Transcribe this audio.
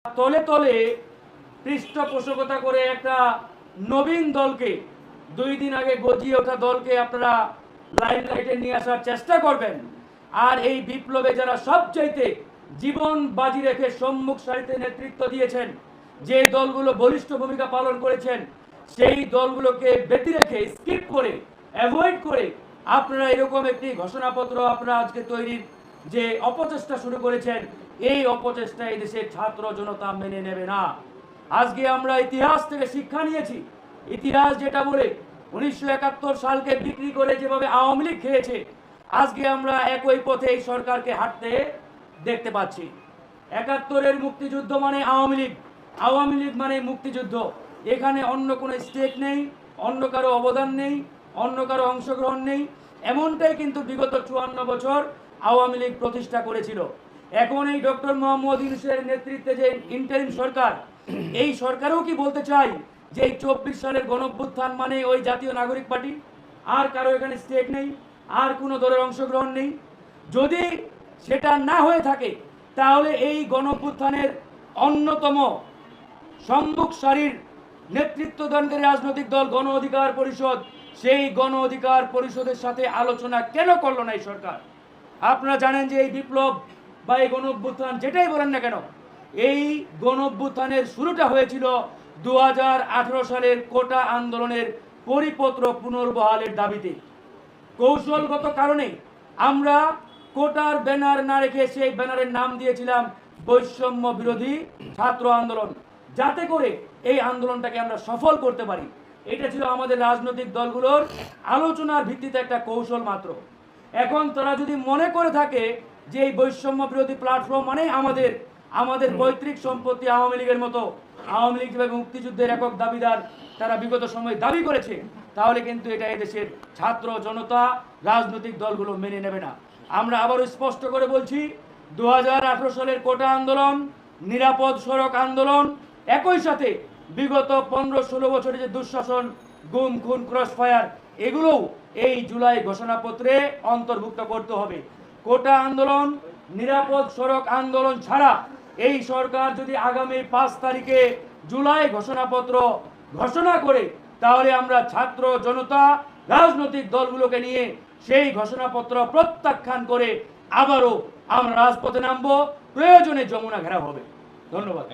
তলে তলে পৃষ্ঠপোষকতা করে একটা নবীন দলকে, 2 দিন আগে গজিয়ে ওঠা দলকে আপনারা লাইমলাইটে নিয়ে আসার চেষ্টা করবেন। আর এই বিপ্লবে যারা সবচাইতে জীবন বাজি রেখে সম্মুখ সারিতে নেতৃত্ব দিয়েছেন, যে দলগুলো বলিষ্ঠ ভূমিকা পালন করেছেন, সেই দলগুলোকে ব্যতি রেখে, স্কিপ করে, অ্যাভয়েড করে আপনারা এরকম একটি ঘোষণাপত্র আপনারা আজকে তৈরির যে অপচেষ্টা শুরু করেছেন, এই অপচেষ্টা এই দেশের ছাত্র জনতা মেনে নেবে না। আজকে আমরা ইতিহাস থেকে শিক্ষা নিয়েছি। ইতিহাস যেটা বলে 1971 সালকে বিক্রি করে যেভাবে আওয়ামী লীগ খেয়েছে, আজকে আমরা একই পথে এই সরকারকে হাঁটতে দেখতে পাচ্ছি। 71-এর মুক্তিযুদ্ধ মানে আওয়ামী লীগ, আওয়ামী লীগ মানে মুক্তিযুদ্ধ। এখানে অন্য কোনো স্টেক নেই, অন্য কারো অবদান নেই, অন্য কারো অংশগ্রহণ নেই। এমনটাই কিন্তু বিগত 54 বছর আওয়ামী লীগ প্রতিষ্ঠা করেছিল। এখন এই ডক্টর মোহাম্মদ ইউনূসের নেতৃত্বে যে ইন্টারিম সরকার, এই সরকারও কি বলতে চাই যে এই 24 সালের গণঅভ্যুত্থান মানে ওই জাতীয় নাগরিক পার্টি? আর কারো এখানে স্টেক নেই, আর কোনো দলের অংশগ্রহণ নেই? যদি সেটা না হয়ে থাকে, তাহলে এই গণঅভ্যুত্থানের অন্যতম সম্মুখ সারির নেতৃত্বদানকারী রাজনৈতিক দল গণ অধিকার পরিষদ, সেই গণ অধিকার পরিষদের সাথে আলোচনা কেন করলো না এই সরকার? আপনারা জানেন যে এই বিপ্লব বা এই গণ অভ্যুত্থান যেটাই বলেন না কেন, এই গণ অভ্যুত্থানের শুরুটা হয়েছিল 2018 সালের কোটা আন্দোলনের পরিপত্র পুনর্বহালের দাবিতে। কৌশলগত কারণে আমরা কোটার ব্যানার না রেখে সেই ব্যানারের নাম দিয়েছিলাম বৈষম্য বিরোধী ছাত্র আন্দোলন, যাতে করে এই আন্দোলনটাকে আমরা সফল করতে পারি। এটা ছিল আমাদের রাজনৈতিক দলগুলোর আলোচনার ভিত্তিতে একটা কৌশল মাত্র। এখন তারা যদি মনে করে থাকে যে এই বৈষম্য বিরোধী প্ল্যাটফর্ম মানে আমাদের পৈতৃক সম্পত্তি আওয়ামী লীগের মতো, আওয়ামী লীগ যেভাবে মুক্তিযুদ্ধের একক দাবিদার তারা বিগত সময়ে দাবি করেছে, তাহলে কিন্তু এটা এদেশের ছাত্র জনতা রাজনৈতিক দলগুলো মেনে নেবে না। আমরা আবারও স্পষ্ট করে বলছি, 2018 সালের কোটা আন্দোলন, নিরাপদ সড়ক আন্দোলন, একই সাথে বিগত 15-16 বছরে যে দুঃশাসন, গুম খুন, ক্রস ফায়ার, এগুলোও এই জুলাই ঘোষণাপত্রে অন্তর্ভুক্ত করতে হবে। কোটা আন্দোলন, নিরাপদ সড়ক আন্দোলন ছাড়া এই সরকার যদি আগামী 5 তারিখে জুলাই ঘোষণাপত্র ঘোষণা করে, তাহলে আমরা ছাত্র জনতা রাজনৈতিক দলগুলোকে নিয়ে সেই ঘোষণাপত্র প্রত্যাখ্যান করে আবারও আমরা রাজপথে নামবো, প্রয়োজনে যমুনা ঘেরাও হবে। ধন্যবাদ।